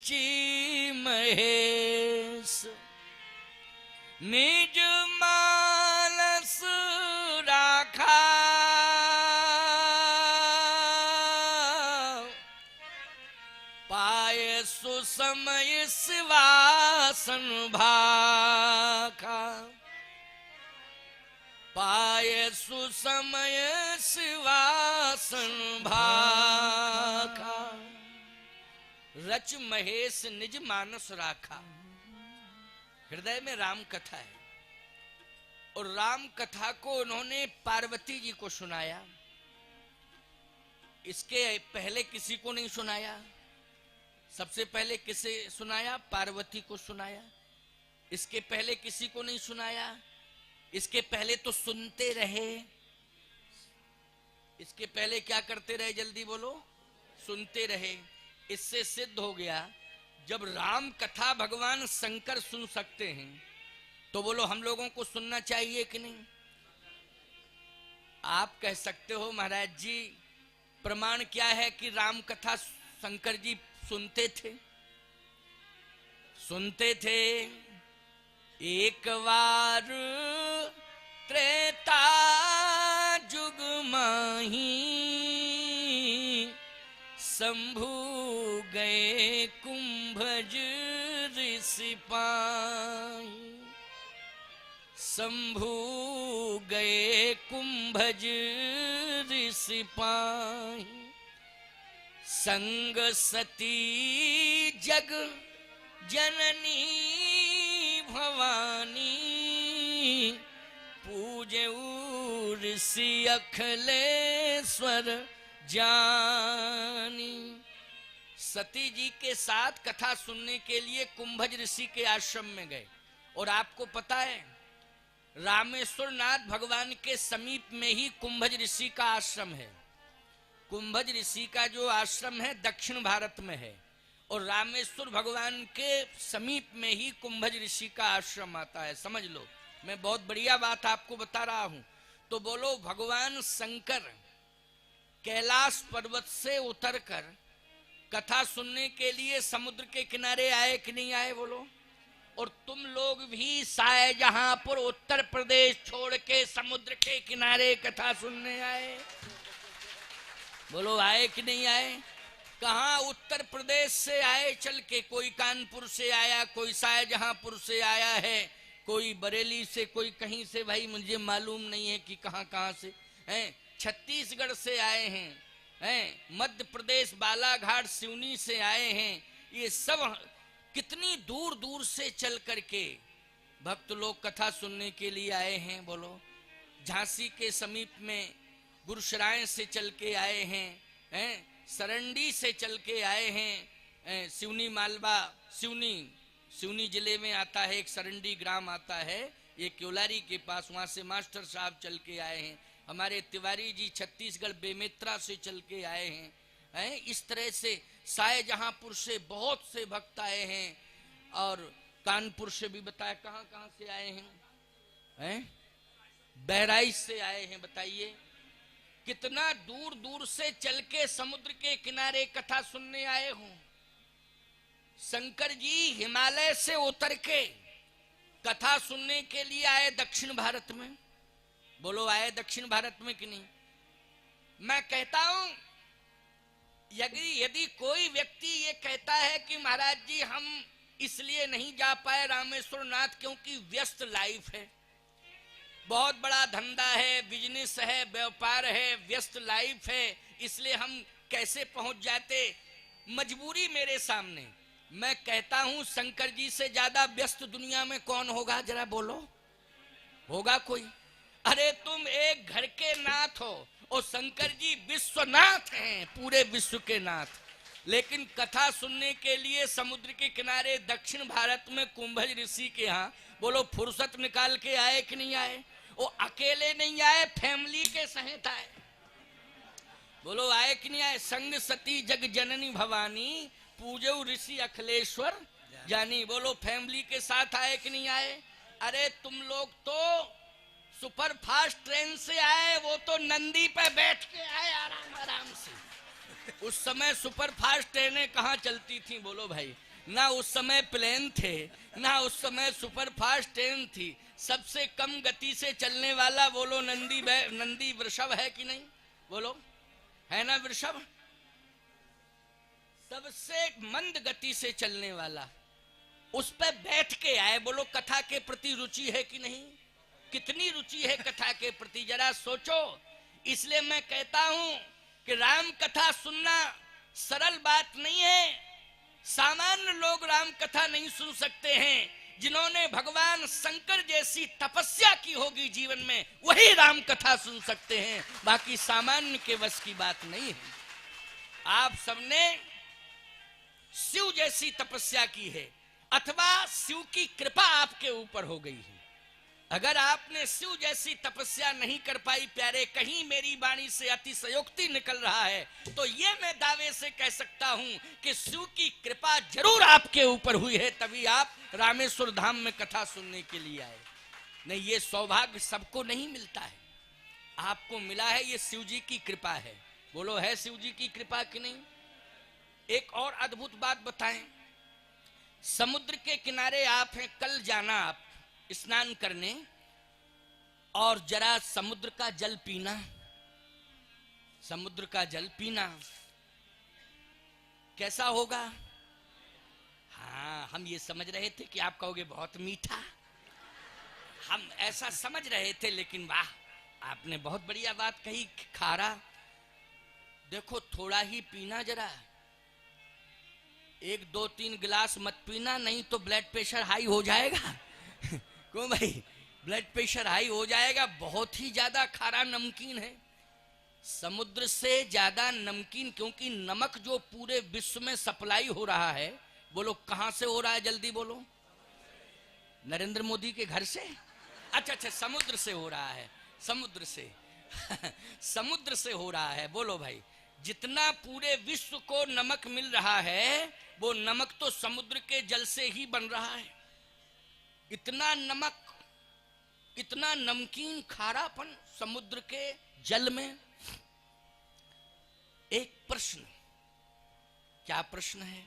रची महेश निज मानस राखा, पाए सुसमय सिवासन भाखा, पाए सुसमय सिवासन भाखा। रच महेश निज मानस राखा। हृदय में राम कथा है और राम कथा को उन्होंने पार्वती जी को सुनाया। इसके पहले किसी को नहीं सुनाया। सबसे पहले किसे सुनाया? पार्वती को सुनाया। इसके पहले किसी को नहीं सुनाया। इसके पहले तो सुनते रहे। इसके पहले क्या करते रहे? जल्दी बोलो। सुनते रहे। इससे सिद्ध हो गया जब राम कथा भगवान शंकर सुन सकते हैं तो बोलो हम लोगों को सुनना चाहिए कि नहीं? आप कह सकते हो महाराज जी प्रमाण क्या है कि राम कथा शंकर जी सुनते थे? सुनते थे। एक बार त्रेता जुग माही शंभु गए कुंभज ऋषि पाई, शंभु गए कुंभज ऋषि पाई, संग सती जग जननी भवानी पूजऊ ऋषि अखिलेश्वर जानी। सती जी के साथ कथा सुनने के लिए कुंभज ऋषि के आश्रम में गए। और आपको पता है रामेश्वर नाथ भगवान के समीप में ही कुंभज ऋषि का आश्रम है। कुंभज ऋषि का जो आश्रम है दक्षिण भारत में है और रामेश्वर भगवान के समीप में ही कुंभज ऋषि का आश्रम आता है। समझ लो, मैं बहुत बढ़िया बात आपको बता रहा हूं। तो बोलो भगवान शंकर कैलाश पर्वत से उतरकर कथा सुनने के लिए समुद्र के किनारे आए कि नहीं आए? बोलो। और तुम लोग भी शाहजहांपुर उत्तर प्रदेश छोड़ के समुद्र के किनारे कथा सुनने आए? बोलो आए कि नहीं आए? कहाँ? उत्तर प्रदेश से आए चल के। कोई कानपुर से आया, कोई शाहजहांपुर से आया है, कोई बरेली से, कोई कहीं से। भाई मुझे मालूम नहीं है कि कहाँ कहाँ से हैं। छत्तीसगढ़ से आए हैं, मध्य प्रदेश बालाघाट सिवनी से आए हैं। ये सब कितनी दूर दूर से चल करके भक्त लोग कथा सुनने के लिए आए हैं। बोलो। झांसी के समीप में गुरसराय से चल के आए हैं, सरंडी से चल के आए हैं, सिवनी मालवा, सिवनी जिले में आता है एक सरंडी ग्राम आता है, ये क्योलारी के पास, वहां से मास्टर साहब चल के आए हैं। हमारे तिवारी जी छत्तीसगढ़ बेमेत्रा से चल के आए हैं। इस तरह से शाहजहांपुर से बहुत से भक्त आए हैं और कानपुर से भी बताया। कहां कहां से आए हैं? बहराइच से आए हैं। बताइए कितना दूर दूर से चल के समुद्र के किनारे कथा सुनने आए हों। शंकर जी हिमालय से उतर के कथा सुनने के लिए आए दक्षिण भारत में। बोलो आए दक्षिण भारत में कि नहीं? मैं कहता हूं यदि कोई व्यक्ति ये कहता है कि महाराज जी हम इसलिए नहीं जा पाए रामेश्वर नाथ क्योंकि व्यस्त लाइफ है, बहुत बड़ा धंधा है, बिजनेस है, व्यापार है, व्यस्त लाइफ है, इसलिए हम कैसे पहुंच जाते, मजबूरी मेरे सामने। मैं कहता हूं शंकर जी से ज्यादा व्यस्त दुनिया में कौन होगा? जरा बोलो, होगा कोई? अरे तुम एक घर के नाथ हो और शंकर जी विश्वनाथ हैं, पूरे विश्व के नाथ। लेकिन कथा सुनने के लिए समुद्र के किनारे दक्षिण भारत में कुंभज ऋषि के यहाँ बोलो फुर्सत निकाल के आए कि नहीं आए? वो अकेले नहीं आए, फैमिली के सहित आए। बोलो आए कि नहीं आए? संग सती जग जननी भवानी पूजो ऋषि अखिलेश्वर जानी। बोलो फैमिली के साथ आए कि नहीं आए? अरे तुम लोग तो सुपर फास्ट ट्रेन से आए, वो तो नंदी पे बैठ के आए आराम आराम से। उस समय सुपर फास्ट ट्रेनें कहाँ चलती थी? बोलो भाई, ना उस समय प्लेन थे, ना उस समय सुपरफास्ट ट्रेन थी। सबसे कम गति से चलने वाला बोलो नंदी वृषभ है कि नहीं? बोलो, है ना वृषभ? सबसे मंद गति से चलने वाला, उस पर बैठ के आए। बोलो, कथा के प्रति रुचि है कि नहीं? कितनी रुचि है कथा के प्रति, जरा सोचो। इसलिए मैं कहता हूं कि राम कथा सुनना सरल बात नहीं है। सामान्य लोग राम कथा नहीं सुन सकते हैं। जिन्होंने भगवान शंकर जैसी तपस्या की होगी जीवन में, वही राम कथा सुन सकते हैं, बाकी सामान्य के वश की बात नहीं है। आप सबने शिव जैसी तपस्या की है, अथवा शिव की कृपा आपके ऊपर हो गई है। अगर आपने शिव जैसी तपस्या नहीं कर पाई प्यारे, कहीं मेरी वाणी से अतिशयोक्ति निकल रहा है, तो ये मैं दावे से कह सकता हूं कि शिव की कृपा जरूर आपके ऊपर हुई है, तभी आप रामेश्वर धाम में कथा सुनने के लिए आए। नहीं, ये सौभाग्य सबको नहीं मिलता है। आपको मिला है, ये शिव जी की कृपा है। बोलो, है शिव जी की कृपा कि नहीं? एक और अद्भुत बात बताएं। समुद्र के किनारे आप हैं, कल जाना आप स्नान करने, और जरा समुद्र का जल पीना। समुद्र का जल पीना कैसा होगा? हाँ, हम ये समझ रहे थे कि आप कहोगे बहुत मीठा, हम ऐसा समझ रहे थे, लेकिन वाह, आपने बहुत बढ़िया बात कही, खारा। देखो, थोड़ा ही पीना, जरा 1 2 3 गिलास मत पीना, नहीं तो ब्लड प्रेशर हाई हो जाएगा। क्यों भाई? ब्लड प्रेशर हाई हो जाएगा। बहुत ही ज्यादा खारा नमकीन है, समुद्र से ज्यादा नमकीन, क्योंकि नमक जो पूरे विश्व में सप्लाई हो रहा है, बोलो कहां से हो रहा है? जल्दी बोलो। नरेंद्र मोदी के घर से? अच्छा, समुद्र से हो रहा है, समुद्र से। समुद्र से हो रहा है। बोलो भाई, जितना पूरे विश्व को नमक मिल रहा है, वो नमक तो समुद्र के जल से ही बन रहा है। इतना नमक, इतना नमकीन खारापन समुद्र के जल में। एक प्रश्न, क्या प्रश्न है?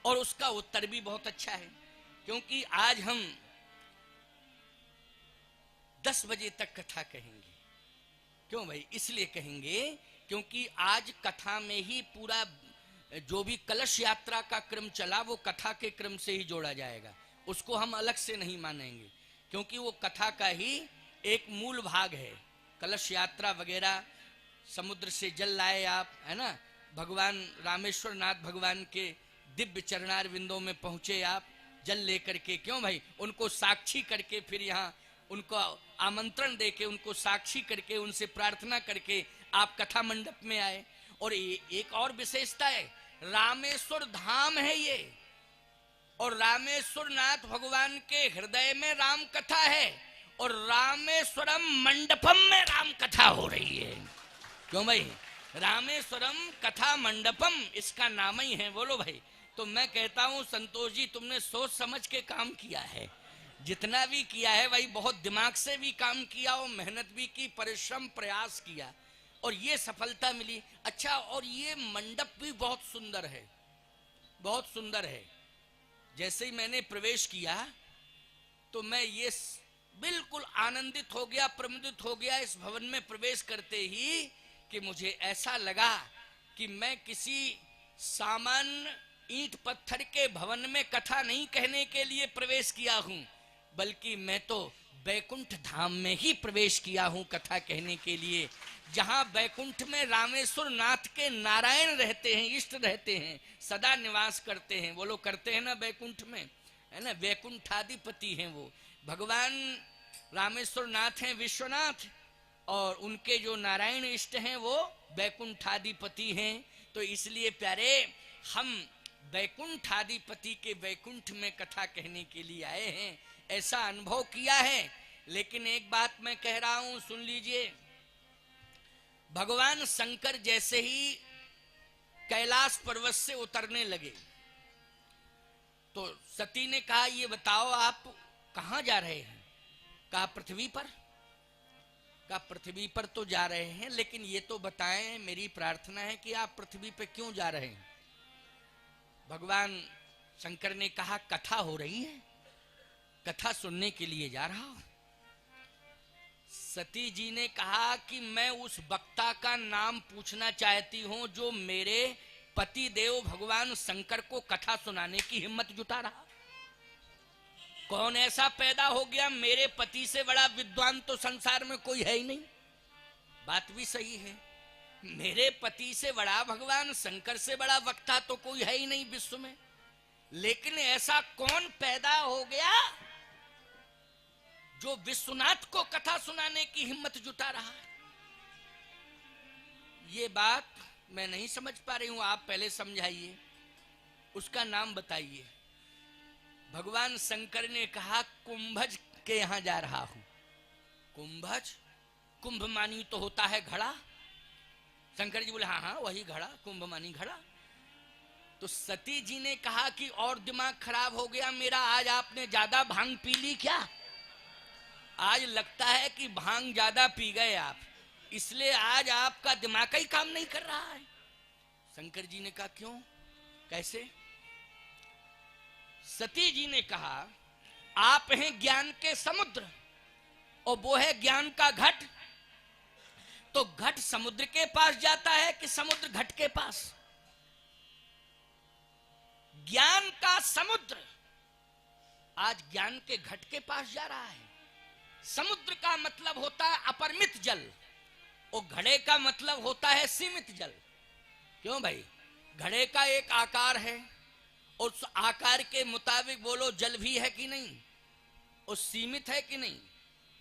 और उसका उत्तर भी बहुत अच्छा है, क्योंकि आज हम 10 बजे तक कथा कहेंगे। क्यों भाई? इसलिए कहेंगे क्योंकि आज कथा में ही पूरा जो भी कलश यात्रा का क्रम चला, वो कथा के क्रम से ही जोड़ा जाएगा। उसको हम अलग से नहीं मानेंगे, क्योंकि वो कथा का ही एक मूल भाग है। कलश यात्रा वगैरह, समुद्र से जल लाए आप, है ना, भगवान रामेश्वर नाथ भगवान के दिव्य चरणार विंदों में पहुंचे आप जल लेकर के। क्यों भाई? उनको साक्षी करके, फिर यहाँ उनको आमंत्रण देके, उनको साक्षी करके, उनसे प्रार्थना करके आप कथा मंडप में आए। और एक और विशेषता है, रामेश्वर धाम है ये, और रामेश्वर नाथ भगवान के हृदय में राम कथा है, और रामेश्वरम मंडपम में राम कथा हो रही है। क्यों भाई? रामेश्वरम कथा मंडपम इसका नाम ही है। बोलो भाई। तो मैं कहता हूं संतोष जी, तुमने सोच समझ के काम किया है, जितना भी किया है भाई, बहुत दिमाग से भी काम किया और मेहनत भी की, परिश्रम प्रयास किया, और ये सफलता मिली। अच्छा, और ये मंडप भी बहुत सुंदर है, बहुत सुंदर है। जैसे ही मैंने प्रवेश किया तो मैं ये बिल्कुल आनंदित हो गया, प्रमुदित हो गया इस भवन में प्रवेश करते ही, कि मुझे ऐसा लगा कि मैं किसी सामान्य ईंट पत्थर के भवन में कथा नहीं कहने के लिए प्रवेश किया हूं, बल्कि मैं तो बैकुंठ धाम में ही प्रवेश किया हूं कथा कहने के लिए, जहां बैकुंठ में रामेश्वर नाथ के नारायण रहते हैं, इष्ट रहते हैं, सदा निवास करते हैं। वो लोग करते हैं ना बैकुंठ में, है ना, बैकुंठाधिपति हैं वो भगवान रामेश्वर नाथ हैं, विश्वनाथ, और उनके जो नारायण इष्ट हैं वो बैकुंठाधिपति हैं। तो इसलिए प्यारे, हम बैकुंठाधिपति के बैकुंठ में कथा कहने के लिए आए हैं, ऐसा अनुभव किया है। लेकिन एक बात मैं कह रहा हूं, सुन लीजिए। भगवान शंकर जैसे ही कैलाश पर्वत से उतरने लगे, तो सती ने कहा, ये बताओ आप कहां जा रहे हैं? कहा पृथ्वी पर। कहा पृथ्वी पर तो जा रहे हैं, लेकिन ये तो बताएं, मेरी प्रार्थना है कि आप पृथ्वी पर क्यों जा रहे हैं? भगवान शंकर ने कहा कथा हो रही है, कथा सुनने के लिए जा रहा हूं। सती जी ने कहा कि मैं उस वक्ता का नाम पूछना चाहती हूं जो मेरे पति देव भगवान शंकर को कथा सुनाने की हिम्मत जुटा रहा। कौन ऐसा पैदा हो गया, मेरे पति से बड़ा विद्वान तो संसार में कोई है ही नहीं। बात भी सही है, मेरे पति से बड़ा भगवान शंकर से बड़ा वक्ता तो कोई है ही नहीं विश्व में। लेकिन ऐसा कौन पैदा हो गया जो विश्वनाथ को कथा सुनाने की हिम्मत जुटा रहा है। ये बात मैं नहीं समझ पा रही हूं, आप पहले समझाइए, उसका नाम बताइए। भगवान शंकर ने कहा कुंभज के यहां जा रहा हूं। कुंभज, कुंभ मानी तो होता है घड़ा। शंकर जी बोले हाँ हाँ वही घड़ा, कुंभ मानी घड़ा। तो सती जी ने कहा कि और दिमाग खराब हो गया मेरा, आज आपने ज्यादा भांग पी ली क्या? आज लगता है कि भांग ज्यादा पी गए आप, इसलिए आज आपका दिमाग ही काम नहीं कर रहा है। शंकर जी ने कहा क्यों, कैसे? सती जी ने कहा आप हैं ज्ञान के समुद्र और वो है ज्ञान का घट। तो घट समुद्र के पास जाता है कि समुद्र घट के पास? ज्ञान का समुद्र आज ज्ञान के घट के पास जा रहा है। समुद्र का मतलब होता है अपरिमित जल और घड़े का मतलब होता है सीमित जल। क्यों भाई, घड़े का एक आकार है और उस आकार के मुताबिक बोलो जल भी है कि नहीं, और सीमित है कि नहीं।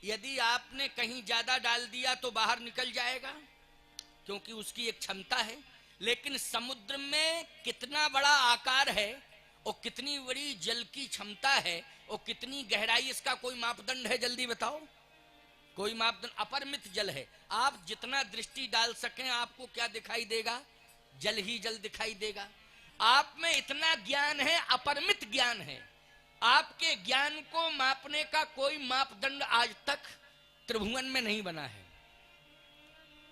यदि आपने कहीं ज्यादा डाल दिया तो बाहर निकल जाएगा, क्योंकि उसकी एक क्षमता है। लेकिन समुद्र में कितना बड़ा आकार है और कितनी बड़ी जल की क्षमता है और कितनी गहराई, इसका कोई मापदंड है? जल्दी बताओ, कोई मापदंड? अपरिमित जल है। आप जितना दृष्टि डाल सकें आपको क्या दिखाई देगा? जल ही जल दिखाई देगा। आप में इतना ज्ञान है, अपरिमित ज्ञान है। आपके ज्ञान को मापने का कोई मापदंड आज तक त्रिभुवन में नहीं बना है।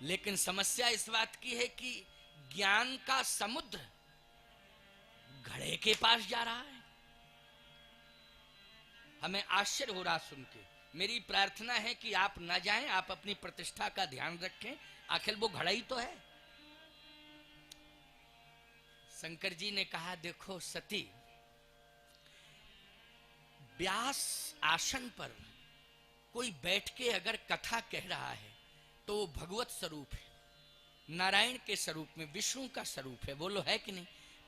लेकिन समस्या इस बात की है कि ज्ञान का समुद्र घड़े के पास जा रहा है। हमें आश्चर्य हो रहा सुन के। मेरी प्रार्थना है कि आप न जाएं, आप अपनी प्रतिष्ठा का ध्यान रखें, आखिर वो घड़ा ही तो है। शंकर जी ने कहा देखो सती, व्यास आसन पर कोई बैठ के अगर कथा कह रहा है तो वो भगवत स्वरूप है, नारायण के स्वरूप में, विष्णु का स्वरूप है। बोलो है कि नहीं?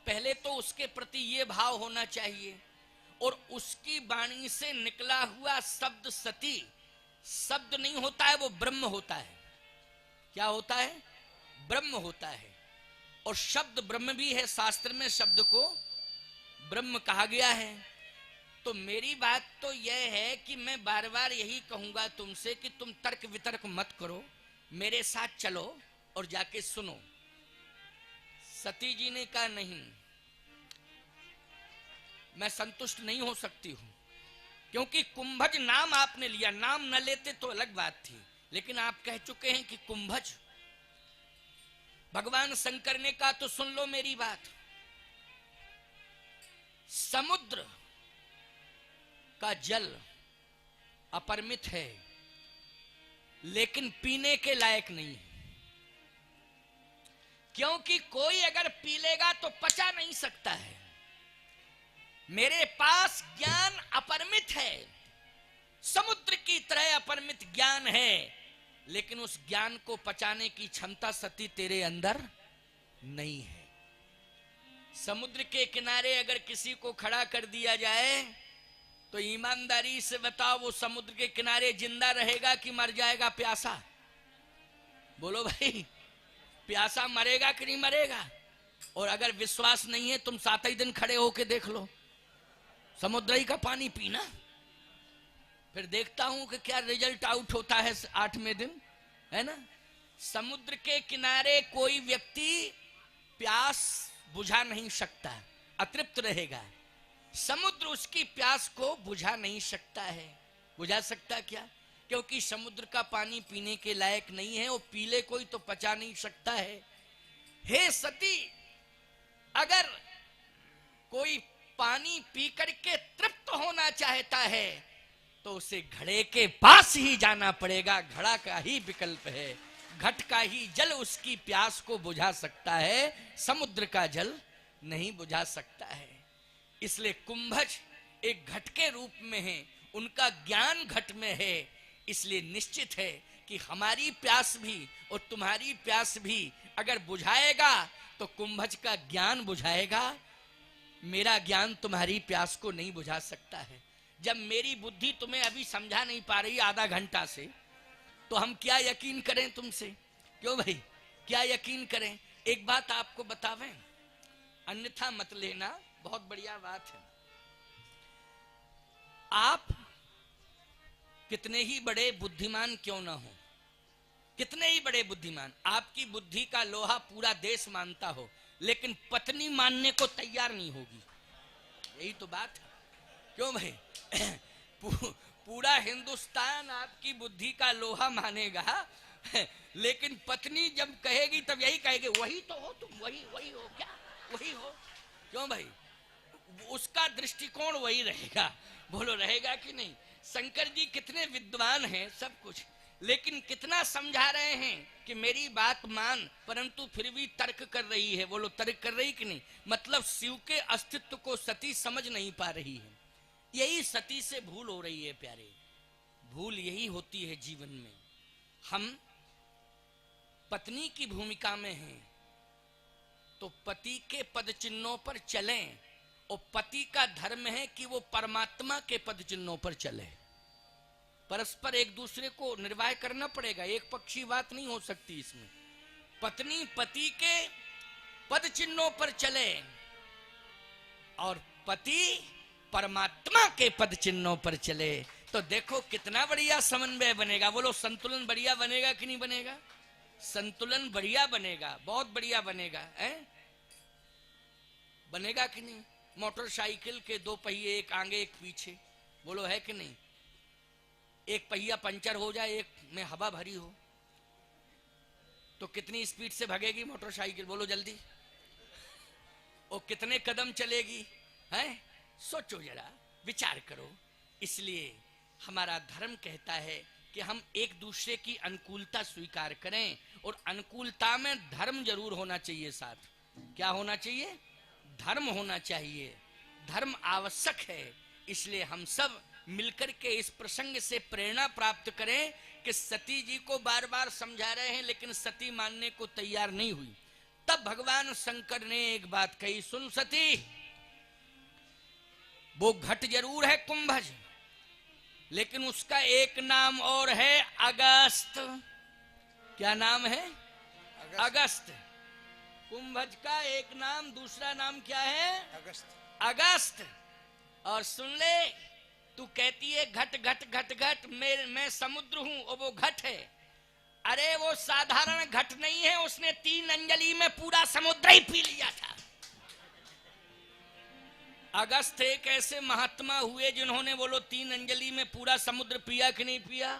पहले तो उसके प्रति ये भाव होना चाहिए। और उसकी वाणी से निकला हुआ शब्द सती शब्द नहीं होता है, वो ब्रह्म होता है। क्या होता है? ब्रह्म होता है। और शब्द ब्रह्म भी है, शास्त्र में शब्द को ब्रह्म कहा गया है। तो मेरी बात तो यह है कि मैं बार बार यही कहूंगा तुमसे कि तुम तर्क वितर्क मत करो, मेरे साथ चलो और जाके सुनो। सती जी ने कहा नहीं, मैं संतुष्ट नहीं हो सकती हूं, क्योंकि कुंभज नाम आपने लिया, नाम न लेते तो अलग बात थी, लेकिन आप कह चुके हैं कि कुंभज। भगवान शंकर ने कहा तो सुन लो मेरी बात। समुद्र का जल अपरिमित है, लेकिन पीने के लायक नहीं है। क्योंकि कोई अगर पी लेगा तो पचा नहीं सकता है। मेरे पास ज्ञान अपरिमित है, समुद्र की तरह अपरिमित ज्ञान है, लेकिन उस ज्ञान को पचाने की क्षमता सती तेरे अंदर नहीं है। समुद्र के किनारे अगर किसी को खड़ा कर दिया जाए तो ईमानदारी से बताओ, वो समुद्र के किनारे जिंदा रहेगा कि मर जाएगा प्यासा? बोलो भाई, प्यासा मरेगा कि नहीं मरेगा? और अगर विश्वास नहीं है, तुम 7 ही दिन खड़े होके देख लो, समुद्र ही का पानी पीना, फिर देखता हूं कि क्या रिजल्ट आउट होता है 8वें दिन, है ना? समुद्र के किनारे कोई व्यक्ति प्यास बुझा नहीं सकता, अतृप्त रहेगा। समुद्र उसकी प्यास को बुझा नहीं सकता है। बुझा सकता क्या? क्योंकि समुद्र का पानी पीने के लायक नहीं है, वो पीले कोई तो पचा नहीं सकता है। हे सती, अगर कोई पानी पी करके तृप्त होना चाहता है तो उसे घड़े के पास ही जाना पड़ेगा। घड़ा का ही विकल्प है, घट का ही जल उसकी प्यास को बुझा सकता है, समुद्र का जल नहीं बुझा सकता है। इसलिए कुंभज एक घट के रूप में है, उनका ज्ञान घट में है। इसलिए निश्चित है कि हमारी प्यास भी और तुम्हारी प्यास भी अगर बुझाएगा तो कुंभज का ज्ञान बुझाएगा। मेरा ज्ञान तुम्हारी प्यास को नहीं बुझा सकता है। जब मेरी बुद्धि तुम्हें अभी समझा नहीं पा रही आधा घंटा से, तो हम क्या यकीन करें तुमसे? क्यों भाई, क्या यकीन करें? एक बात आपको बतावें, अन्यथा मत लेना, बहुत बढ़िया बात है। आप कितने ही बड़े बुद्धिमान क्यों ना हो, कितने ही बड़े बुद्धिमान, आपकी बुद्धि का लोहा पूरा देश मानता हो, लेकिन पत्नी मानने को तैयार नहीं होगी। यही तो बात है। क्यों भाई? पूरा हिंदुस्तान आपकी बुद्धि का लोहा मानेगा, लेकिन पत्नी जब कहेगी तब यही कहेगी, वही तो हो तुम, वही वही हो क्या, वही हो। क्यों भाई? उसका दृष्टिकोण वही रहेगा। बोलो रहेगा कि नहीं? शंकर जी कितने विद्वान हैं सब कुछ, लेकिन कितना समझा रहे हैं कि मेरी बात मान, परंतु फिर भी तर्क कर रही है। बोलो तर्क कर रही कि नहीं? मतलब शिव के अस्तित्व को सती समझ नहीं पा रही है। यही सती से भूल हो रही है प्यारे। भूल यही होती है जीवन में। हम पत्नी की भूमिका में हैं तो पति के पद चिन्हों पर चलें, और पति का धर्म है कि वो परमात्मा के पद चिन्हों पर चले। परस्पर एक दूसरे को निर्वाह करना पड़ेगा, एक पक्षी बात नहीं हो सकती इसमें। पत्नी पति के पद चिन्हों पर चले और पति परमात्मा के पद चिन्हों पर चले, तो देखो कितना बढ़िया समन्वय बनेगा। बोलो संतुलन बढ़िया बनेगा कि नहीं बनेगा? संतुलन बढ़िया बनेगा, बहुत बढ़िया बनेगा, है? बनेगा कि नहीं? मोटरसाइकिल के दो पहिए, एक आगे एक पीछे, बोलो है कि नहीं? एक पहिया पंचर हो जाए, एक में हवा भरी हो, तो कितनी स्पीड से भागेगी मोटरसाइकिल? बोलो जल्दी। और कितने कदम चलेगी? है? सोचो जरा, विचार करो। इसलिए हमारा धर्म कहता है कि हम एक दूसरे की अनुकूलता स्वीकार करें, और अनुकूलता में धर्म जरूर होना चाहिए साथ। क्या होना चाहिए? धर्म होना चाहिए। धर्म आवश्यक है। इसलिए हम सब मिलकर के इस प्रसंग से प्रेरणा प्राप्त करें कि सती जी को बार बार समझा रहे हैं, लेकिन सती मानने को तैयार नहीं हुई। तब भगवान शंकर ने एक बात कही, सुन सती, वो घट जरूर है कुंभज, लेकिन उसका एक नाम और है, अगस्त। क्या नाम है? अगस्त। कुंभज का एक नाम, दूसरा नाम क्या है? अगस्त। अगस्त। और सुन ले, तू कहती है घट घट घट घट, मैं समुद्र हूं और वो घट है। अरे वो साधारण घट नहीं है, उसने 3 अंजलि में पूरा समुद्र ही पी लिया था। अगस्त एक ऐसे महात्मा हुए जिन्होंने, बोलो, 3 अंजलि में पूरा समुद्र पिया कि नहीं पिया?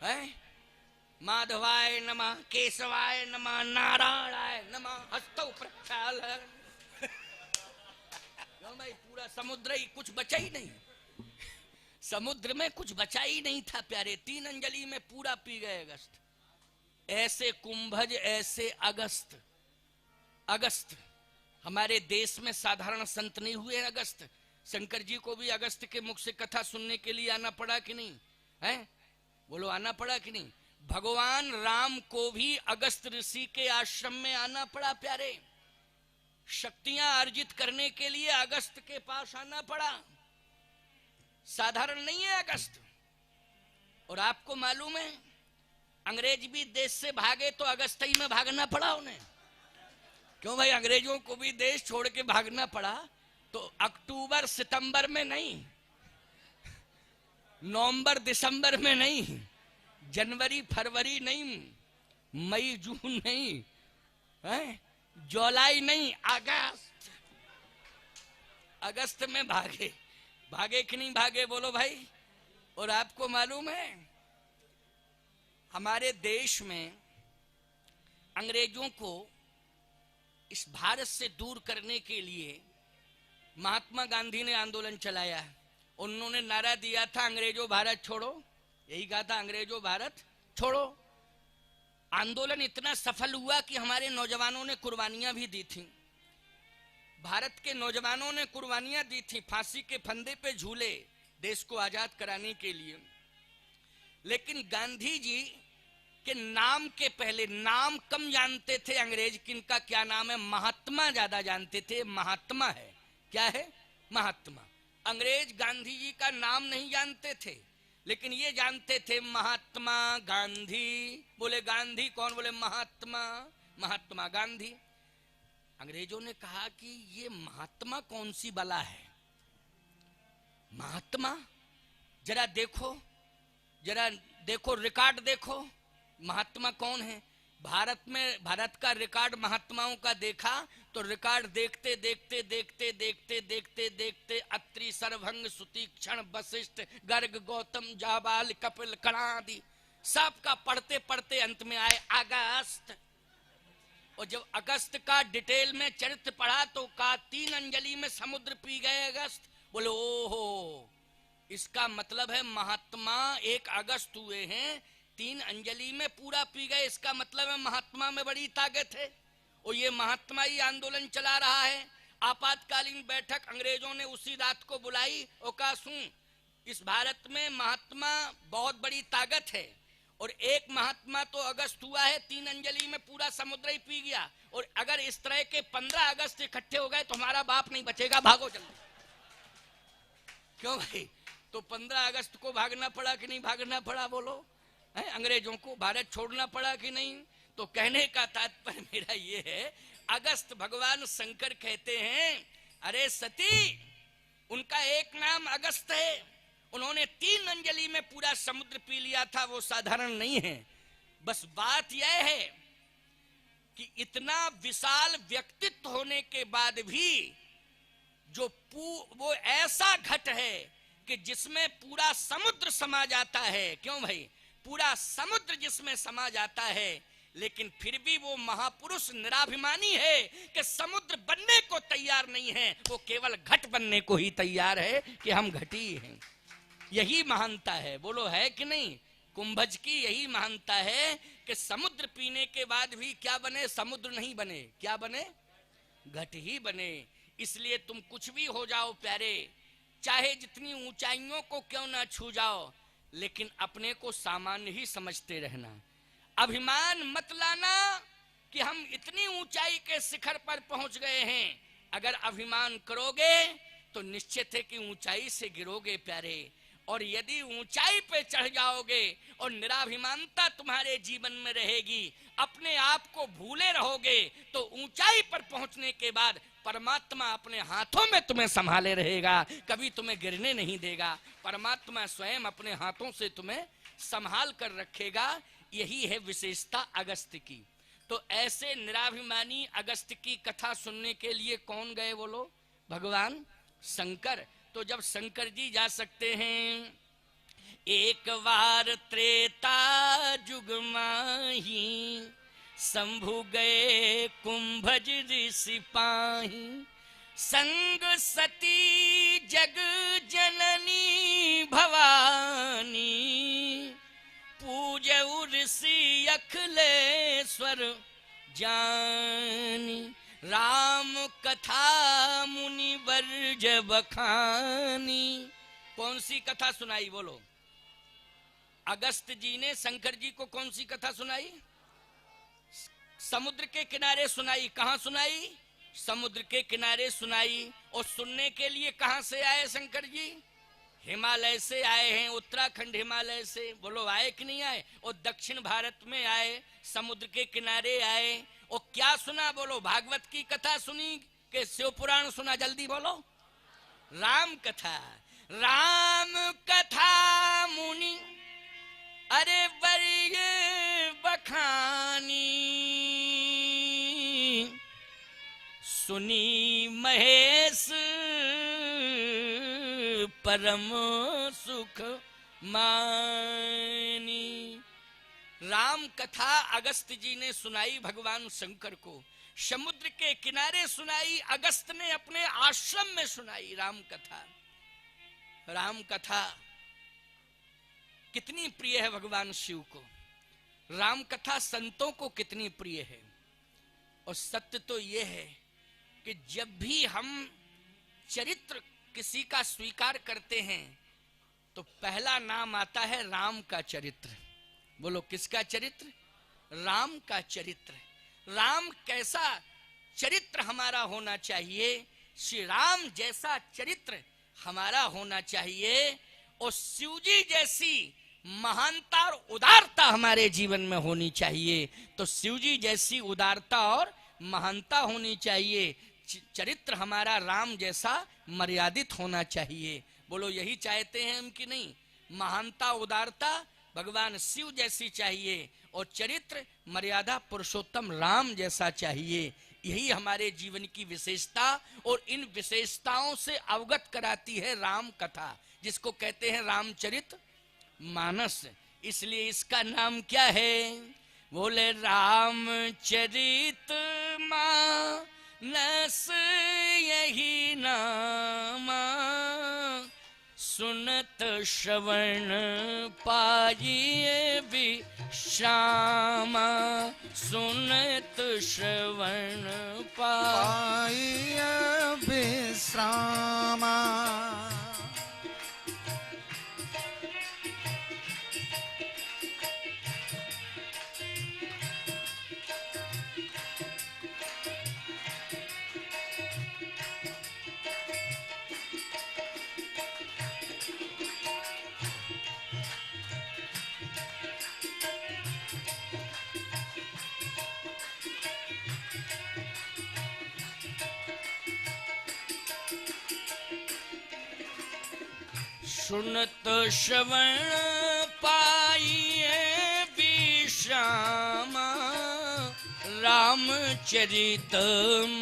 है? माधवाय नमः, केशवाय नमः, नारायणाय नमः, हस्तौ प्रक्षालन। भाई पूरा समुद्र ही, कुछ बचा ही नहीं। समुद्र में कुछ बचा ही नहीं था प्यारे, 3 अंजलि में पूरा पी गए अगस्त। ऐसे कुंभज, ऐसे अगस्त। अगस्त हमारे देश में साधारण संत नहीं हुए अगस्त। शंकर जी को भी अगस्त के मुख से कथा सुनने के लिए आना पड़ा कि नहीं? है? बोलो आना पड़ा कि नहीं? भगवान राम को भी अगस्त ऋषि के आश्रम में आना पड़ा प्यारे। शक्तियां अर्जित करने के लिए अगस्त के पास आना पड़ा। साधारण नहीं है अगस्त। और आपको मालूम है, अंग्रेज भी देश से भागे तो अगस्त ही में भागना पड़ा उन्हें। क्यों भाई? अंग्रेजों को भी देश छोड़ के भागना पड़ा, तो अक्टूबर सितंबर में नहीं, नवंबर दिसंबर में नहीं, जनवरी फरवरी नहीं, मई जून नहीं, है? जुलाई नहीं, अगस्त। अगस्त में भागे। भागे कि नहीं भागे? बोलो भाई। और आपको मालूम है, हमारे देश में अंग्रेजों को इस भारत से दूर करने के लिए महात्मा गांधी ने आंदोलन चलाया, उन्होंने नारा दिया था अंग्रेजों भारत छोड़ो, यही कहा था अंग्रेजों भारत छोड़ो। आंदोलन इतना सफल हुआ कि हमारे नौजवानों ने कुर्बानियां भी दी थी, भारत के नौजवानों ने कुर्बानियां दी थी, फांसी के फंदे पे झूले देश को आजाद कराने के लिए। लेकिन गांधी जी के नाम के पहले नाम कम जानते थे अंग्रेज, किनका क्या नाम है, महात्मा ज्यादा जानते थे। महात्मा है, क्या है, महात्मा। अंग्रेज गांधी जी का नाम नहीं जानते थे, लेकिन ये जानते थे महात्मा गांधी। बोले गांधी कौन, बोले महात्मा, महात्मा गांधी। अंग्रेजों ने कहा कि ये महात्मा कौन सी बला है, महात्मा जरा देखो, जरा देखो रिकॉर्ड देखो, महात्मा कौन है। भारत में भारत का रिकॉर्ड महात्माओं का देखा तो रिकॉर्ड देखते देखते देखते देखते देखते देखते अत्रि सरभंग सुतीक्षण वशिष्ठ गर्ग गौतम जाबाल कपिल कणादि सबका पढ़ते पढ़ते अंत में आए अगस्त। और जब अगस्त का डिटेल में चरित्र पढ़ा तो कहा 3 अंजलि में समुद्र पी गए अगस्त। बोले ओहो, इसका मतलब है महात्मा 1 अगस्त हुए हैं, 3 अंजलि में पूरा पी गए, इसका मतलब है महात्मा में बड़ी ताकत है। और ये महात्मा ही आंदोलन चला रहा है। आपातकालीन बैठक अंग्रेजों ने उसी रात को बुलाई और कहा सुन, इस भारत में महात्मा बहुत बड़ी ताकत है, और 1 महात्मा तो अगस्त हुआ है, 3 अंजलि में पूरा समुद्र ही पी गया, और अगर इस तरह के 15 अगस्त इकट्ठे हो गए तो हमारा बाप नहीं बचेगा, भागो जल्दी। क्यों भाई, तो 15 अगस्त को भागना पड़ा कि नहीं भागना पड़ा, बोलो है, अंग्रेजों को भारत छोड़ना पड़ा कि नहीं। तो कहने का तात्पर्य मेरा ये है, अगस्त भगवान शंकर कहते हैं अरे सती, उनका एक नाम अगस्त है, उन्होंने 3 अंजलि में पूरा समुद्र पी लिया था, वो साधारण नहीं है। बस बात यह है कि इतना विशाल व्यक्तित्व होने के बाद भी जो वो ऐसा घट है कि जिसमें पूरा समुद्र समा जाता है। क्यों भाई, पूरा समुद्र जिसमें समा जाता है, लेकिन फिर भी वो महापुरुष निराभिमानी है कि समुद्र बनने को तैयार नहीं है, वो केवल घट बनने को ही तैयार है कि हम घटी हैं। यही महानता है, बोलो है कि नहीं। कुंभज की यही महानता है कि समुद्र पीने के बाद भी क्या बने, समुद्र नहीं बने, क्या बने, घट ही बने। इसलिए तुम कुछ भी हो जाओ प्यारे, चाहे जितनी ऊंचाइयों को क्यों ना छू जाओ, लेकिन अपने को सामान्य ही समझते रहना। अभिमान मत लाना कि हम इतनी ऊंचाई के शिखर पर पहुंच गए हैं। अगर अभिमान करोगे तो निश्चित है कि ऊंचाई से गिरोगे प्यारे। और यदि ऊंचाई पे चढ़ जाओगे और निराभिमानता तुम्हारे जीवन में रहेगी, अपने आप को भूले रहोगे, तो ऊंचाई पर पहुंचने के बाद परमात्मा अपने हाथों में तुम्हें संभाले रहेगा, कभी तुम्हें गिरने नहीं देगा। परमात्मा स्वयं अपने हाथों से तुम्हें संभाल कर रखेगा। यही है विशेषता अगस्त्य की। तो ऐसे निराभिमानी अगस्त्य की कथा सुनने के लिए कौन गए, बोलो, भगवान शंकर। तो जब शंकर जी जा सकते हैं, एक बार त्रेता जुग माही, शंभु गए कुंभज ऋषि पाही, संग सती जग जननी भवानी, पूजऊ ऋषि अखिलेश्वर जानी, राम कथा मुनि वर्ज बखानी। कौन सी कथा सुनाई, बोलो। अगस्त जी ने शंकर जी को कौन सी कथा सुनाई, समुद्र के किनारे सुनाई। कहां सुनाई, समुद्र के किनारे सुनाई। और सुनने के लिए कहां से आए शंकर जी, हिमालय से आए हैं, उत्तराखंड हिमालय से, बोलो आए कि नहीं आए। और दक्षिण भारत में आए, समुद्र के किनारे आए, और क्या सुना, बोलो, भागवत की कथा सुनी कि शिव पुराण सुना, जल्दी बोलो। राम कथा, राम कथा मुनि अरे बरिये बखानी, सुनी महेश परम सुख मानी। राम कथा अगस्त जी ने सुनाई भगवान शंकर को। समुद्र के किनारे सुनाई, अगस्त ने अपने आश्रम में सुनाई राम कथा। राम कथा कितनी प्रिय है भगवान शिव को, राम कथा संतों को कितनी प्रिय है। और सत्य तो यह है कि जब भी हम चरित्र किसी का स्वीकार करते हैं तो पहला नाम आता है राम का चरित्र। बोलो किसका चरित्र? राम का चरित्र। राम कैसा चरित्र हमारा होना चाहिए, श्री राम जैसा चरित्र हमारा होना चाहिए, और शिव जी जैसी महानता और उदारता हमारे जीवन में होनी चाहिए। तो शिव जी जैसी उदारता और महानता होनी चाहिए, चरित्र हमारा राम जैसा मर्यादित होना चाहिए। बोलो यही चाहते हैं हम कि नहीं? महानता उदारता भगवान शिव जैसी चाहिए और चरित्र मर्यादा पुरुषोत्तम राम जैसा चाहिए। यही हमारे जीवन की विशेषता और इन विशेषताओं से अवगत कराती है राम कथा, जिसको कहते हैं रामचरित मानस। इसलिए इसका नाम क्या है? बोले रामचरित मानस यही नाम, सुनत श्रवण पाइए विश्राम, सुनत श्रवण पाइए विश्राम। सुनत श्रवण पाइए विश्राम, रामचरित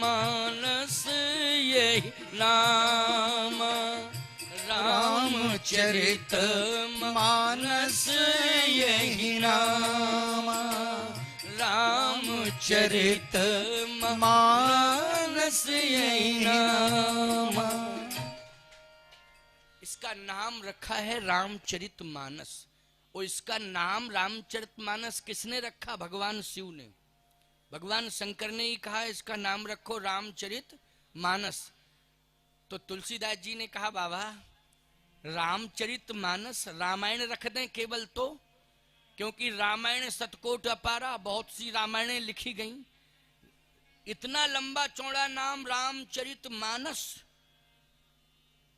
मानस यही नाम, रामचरित मानस यही नाम, रामचरित मानस यही नाम। इसका नाम रखा है रामचरितमानस। और इसका नाम रामचरितमानस किसने रखा? भगवान शिव ने। भगवान शंकर ने ही कहा इसका नाम रखो रामचरितमानस। तो तुलसीदास जी ने कहा बाबा रामचरितमानस रामायण रख दें केवल, तो क्योंकि रामायण शतकोट अपारा, बहुत सी रामायणें लिखी गई, इतना लंबा चौड़ा नाम रामचरितमानस।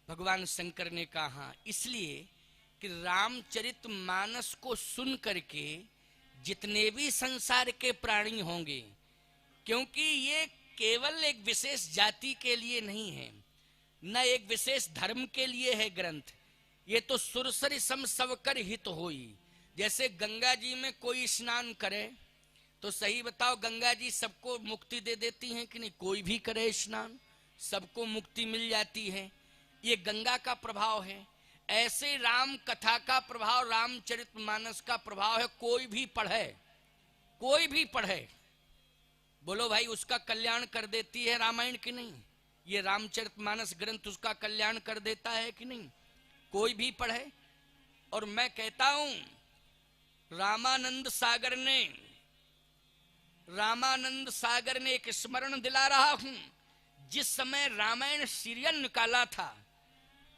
भगवान शंकर ने कहा इसलिए कि रामचरितमानस को सुन करके जितने भी संसार के प्राणी होंगे, क्योंकि ये केवल एक विशेष जाति के लिए नहीं है, न एक विशेष धर्म के लिए है ग्रंथ, ये तो सुरसरि सम सब कर हित होई। जैसे गंगा जी में कोई स्नान करे तो सही बताओ गंगा जी सबको मुक्ति दे देती हैं कि नहीं? कोई भी करे स्नान सबको मुक्ति मिल जाती है, ये गंगा का प्रभाव है। ऐसे राम कथा का प्रभाव, रामचरितमानस का प्रभाव है। कोई भी पढ़े, कोई भी पढ़े, बोलो भाई उसका कल्याण कर देती है रामायण की नहीं? ये रामचरितमानस ग्रंथ उसका कल्याण कर देता है कि नहीं? कोई भी पढ़े। और मैं कहता हूं रामानंद सागर ने एक स्मरण दिला रहा हूं, जिस समय रामायण सीरियल निकाला था,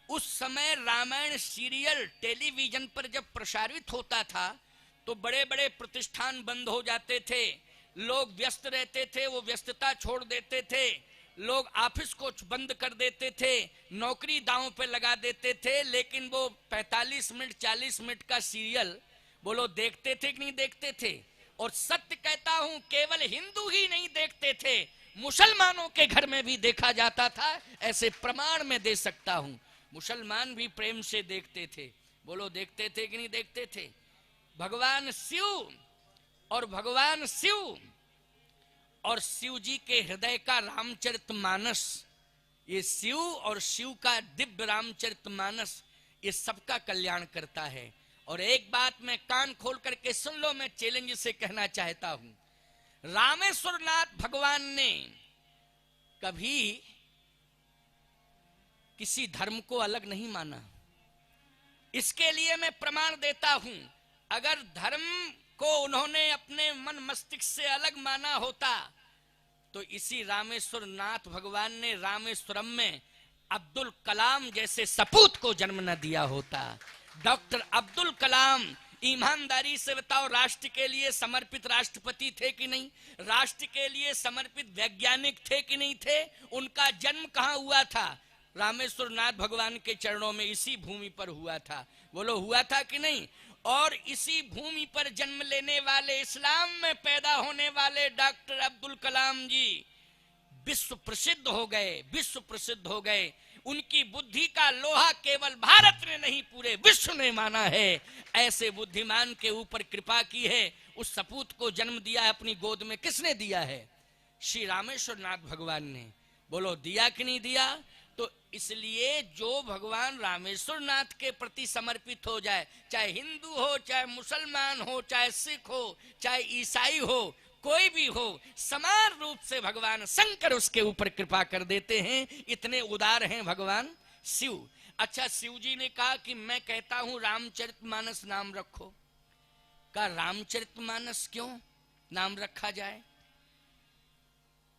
उस समय रामायण सीरियल टेलीविजन पर जब प्रसारित होता था तो बड़े बड़े प्रतिष्ठान बंद हो जाते थे, लोग व्यस्त रहते थे, वो व्यस्तता छोड़ देते थे, लोग ऑफिस को बंद कर देते थे, नौकरी दांव पे लगा देते थे, लेकिन वो 45 मिनट 40 मिनट का सीरियल बोलो देखते थे कि नहीं देखते थे? और सत्य कहता हूं केवल हिंदू ही नहीं देखते थे, मुसलमानों के घर में भी देखा जाता था। ऐसे प्रमाण में दे सकता हूं, मुसलमान भी प्रेम से देखते थे। बोलो देखते थे कि नहीं देखते थे? भगवान शिव और शिव जी के हृदय का रामचरितमानस, ये शिव और शिव का दिव्य रामचरितमानस, ये सबका कल्याण करता है। और एक बात मैं कान खोल करके सुन लो, मैं चैलेंज से कहना चाहता हूं, रामेश्वर नाथ भगवान ने कभी किसी धर्म को अलग नहीं माना। इसके लिए मैं प्रमाण देता हूं, अगर धर्म को उन्होंने अपने मन मस्तिष्क से अलग माना होता तो इसी रामेश्वर नाथ भगवान ने रामेश्वरम में अब्दुल कलाम जैसे सपूत को जन्म न दिया होता। डॉक्टर अब्दुल कलाम ईमानदारी से बताओ, राष्ट्र के लिए समर्पित राष्ट्रपति थे कि नहीं? राष्ट्र के लिए समर्पित वैज्ञानिक थे कि नहीं थे? उनका जन्म कहां हुआ था? रामेश्वर नाथ भगवान के चरणों में, इसी भूमि पर हुआ था। बोलो, हुआ था कि नहीं? और इसी भूमि पर जन्म लेने वाले, इस्लाम में पैदा होने वाले डॉक्टर अब्दुल कलाम जी विश्व प्रसिद्ध हो गए, विश्व प्रसिद्ध हो गए। उनकी बुद्धि का लोहा केवल भारत ने नहीं, पूरे विश्व ने माना है। ऐसे बुद्धिमान के ऊपर कृपा की है। उस सपूत को जन्म दिया है अपनी गोद में, किसने दिया है? श्री रामेश्वर नाथ भगवान ने। बोलो, दिया कि नहीं दिया? तो इसलिए जो भगवान रामेश्वर नाथ के प्रति समर्पित हो जाए, चाहे हिंदू हो, चाहे मुसलमान हो, चाहे सिख हो, चाहे ईसाई हो, कोई भी हो, समान रूप से भगवान शंकर उसके ऊपर कृपा कर देते हैं। इतने उदार हैं भगवान शिव। अच्छा, शिव जी ने कहा कि मैं कहता हूं रामचरितमानस नाम रखो। का रामचरितमानस क्यों नाम रखा जाए?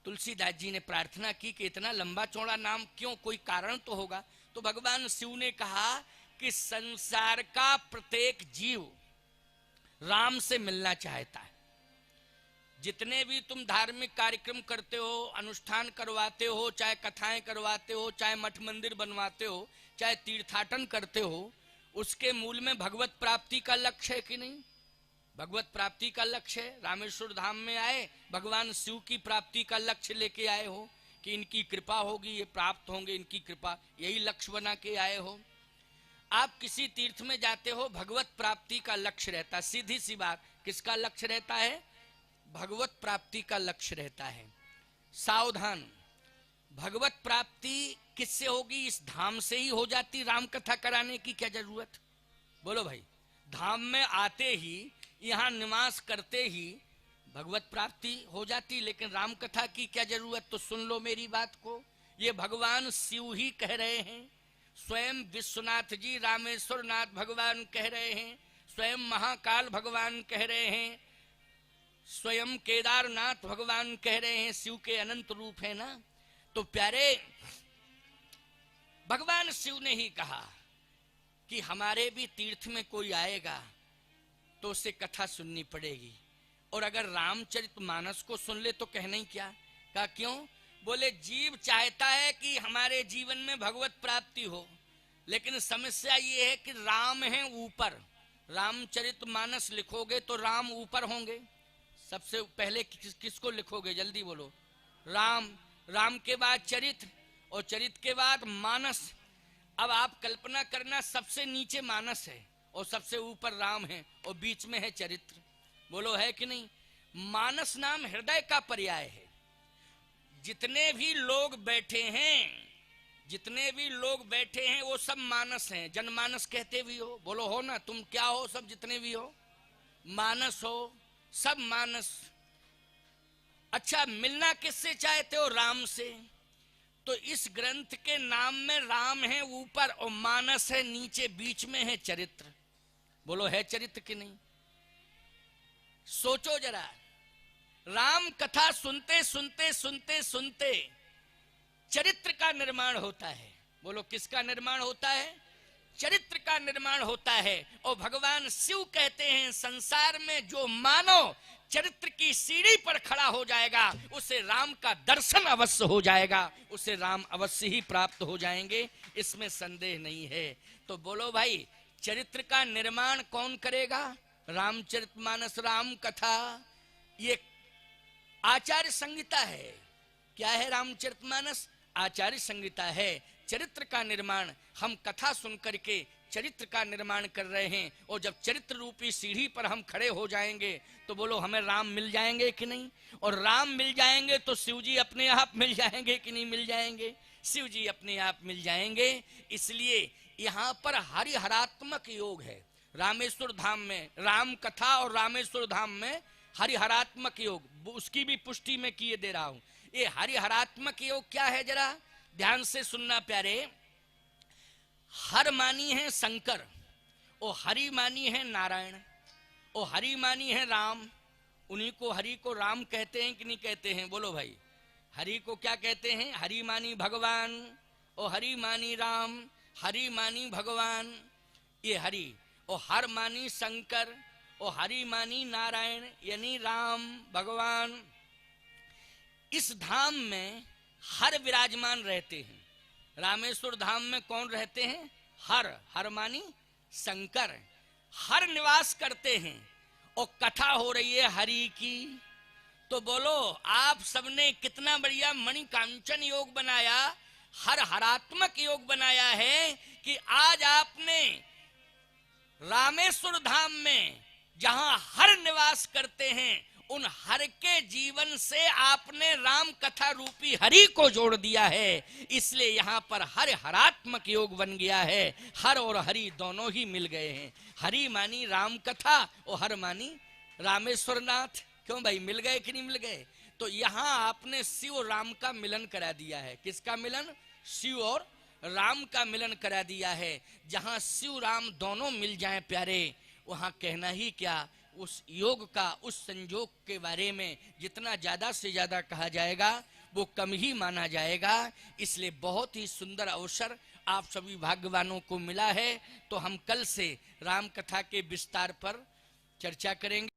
तुलसीदास जी ने प्रार्थना की कि इतना लंबा चौड़ा नाम क्यों, कोई कारण तो होगा। तो भगवान शिव ने कहा कि संसार का प्रत्येक जीव राम से मिलना चाहता है। जितने भी तुम धार्मिक कार्यक्रम करते हो, अनुष्ठान करवाते हो, चाहे कथाएं करवाते हो, चाहे मठ मंदिर बनवाते हो, चाहे तीर्थाटन करते हो, उसके मूल में भगवत प्राप्ति का लक्ष्य है कि नहीं? भगवत प्राप्ति का लक्ष्य है। रामेश्वर धाम में आए, भगवान शिव की प्राप्ति का लक्ष्य लेके आए हो कि इनकी कृपा होगी, ये प्राप्त होंगे, इनकी कृपा, यही लक्ष्य बना के आए हो। आप किसी तीर्थ में जाते हो, भगवत प्राप्ति का लक्ष्य रहता है। सीधी सी बात, किसका लक्ष्य रहता है? भगवत प्राप्ति का लक्ष्य रहता है। सावधान, भगवत प्राप्ति किससे होगी? इस धाम से ही हो जाती। राम कथा कराने की क्या जरूरत? बोलो भाई, धाम में आते ही, यहाँ निवास करते ही भगवत प्राप्ति हो जाती, लेकिन राम कथा की क्या जरूरत? तो सुन लो मेरी बात को, ये भगवान शिव ही कह रहे हैं। स्वयं विश्वनाथ जी रामेश्वर नाथ भगवान कह रहे हैं, स्वयं महाकाल भगवान कह रहे हैं, स्वयं केदारनाथ भगवान कह रहे हैं। शिव के अनंत रूप है ना। तो प्यारे, भगवान शिव ने ही कहा कि हमारे भी तीर्थ में कोई आएगा तो उसे कथा सुननी पड़ेगी। और अगर रामचरितमानस को सुन ले तो कहना ही क्या। कहा क्यों? बोले, जीव चाहता है कि हमारे जीवन में भगवत प्राप्ति हो, लेकिन समस्या ये है कि राम है ऊपर। रामचरितमानस लिखोगे तो राम ऊपर होंगे। सबसे पहले किसको लिखोगे? जल्दी बोलो। राम। राम के बाद चरित्र, और चरित्र के बाद मानस। अब आप कल्पना करना, सबसे नीचे मानस है और सबसे ऊपर राम है और बीच में है चरित्र। बोलो, है कि नहीं? मानस नाम हृदय का पर्याय है। जितने भी लोग बैठे हैं, जितने भी लोग बैठे हैं वो सब मानस हैं। जनमानस कहते भी हो, बोलो हो ना? तुम क्या हो? सब जितने भी हो मानस हो, सब मानस। अच्छा, मिलना किससे चाहते हो? राम से। तो इस ग्रंथ के नाम में राम है ऊपर और मानस है नीचे, बीच में है चरित्र। बोलो, है चरित्र कि नहीं? सोचो जरा, राम कथा सुनते सुनते सुनते सुनते चरित्र का निर्माण होता है। बोलो, किसका निर्माण होता है? चरित्र का निर्माण होता है। और भगवान शिव कहते हैं, संसार में जो मानव चरित्र की सीढ़ी पर खड़ा हो जाएगा उसे राम का दर्शन अवश्य हो जाएगा, उसे राम अवश्य ही प्राप्त हो जाएंगे, इसमें संदेह नहीं है। तो बोलो भाई, चरित्र का निर्माण कौन करेगा? रामचरितमानस, राम कथा, ये आचार्य संहिता है। क्या है रामचरितमानस? आचार्य संहिता है। चरित्र का निर्माण हम कथा सुन करके चरित्र का निर्माण कर रहे हैं। और जब चरित्र रूपी सीढ़ी पर हम खड़े हो जाएंगे तो बोलो, हमें राम मिल जाएंगे कि नहीं? और राम मिल जाएंगे तो शिव जी अपने आप मिल जाएंगे कि नहीं मिल जाएंगे? शिव जी अपने आप मिल जाएंगे। इसलिए यहाँ पर हरिहरात्मक योग है। रामेश्वर धाम में राम कथा और रामेश्वर धाम में हरिहरात्मक योग उसकी भी पुष्टि में किए दे रहा हूं। ये हरिहरात्मक योग क्या है, जरा ध्यान से सुनना प्यारे। हर मानी है शंकर, ओ हरि मानी है नारायण, ओ हरि मानी है राम। उन्हीं को हरि को राम कहते हैं कि नहीं कहते हैं, बोलो भाई। हरि को क्या कहते हैं? हरि मानी भगवान, ओ हरि मानी राम, हरि मानी भगवान, ये हरि। ओ हर मानी शंकर, ओ हरि मानी नारायण, यानी राम भगवान। इस धाम में हर विराजमान रहते हैं। रामेश्वर धाम में कौन रहते हैं? हर। हर मानी शंकर, हर निवास करते हैं। और कथा हो रही है हरि की। तो बोलो आप सबने कितना बढ़िया मणिकांचन योग बनाया, हर हरात्मक योग बनाया है कि आज आपने रामेश्वर धाम में जहां हर निवास करते हैं, उन हर के जीवन से आपने राम कथा रूपी हरि को जोड़ दिया है। इसलिए यहाँ पर हर हरात्मक योग बन गया है। हर और हरि दोनों ही मिल गए हैं। हरि मानी राम कथा और हर मानी रामेश्वर नाथ। क्यों भाई, मिल गए कि नहीं मिल गए? तो यहाँ आपने शिव और राम का मिलन करा दिया है। किसका मिलन? शिव और राम का मिलन करा दिया है। जहां शिव राम दोनों मिल जाएं प्यारे, वहां कहना ही क्या। उस योग का, उस संयोग के बारे में जितना ज्यादा से ज्यादा कहा जाएगा वो कम ही माना जाएगा। इसलिए बहुत ही सुंदर अवसर आप सभी भाग्यवानों को मिला है। तो हम कल से राम कथा के विस्तार पर चर्चा करेंगे।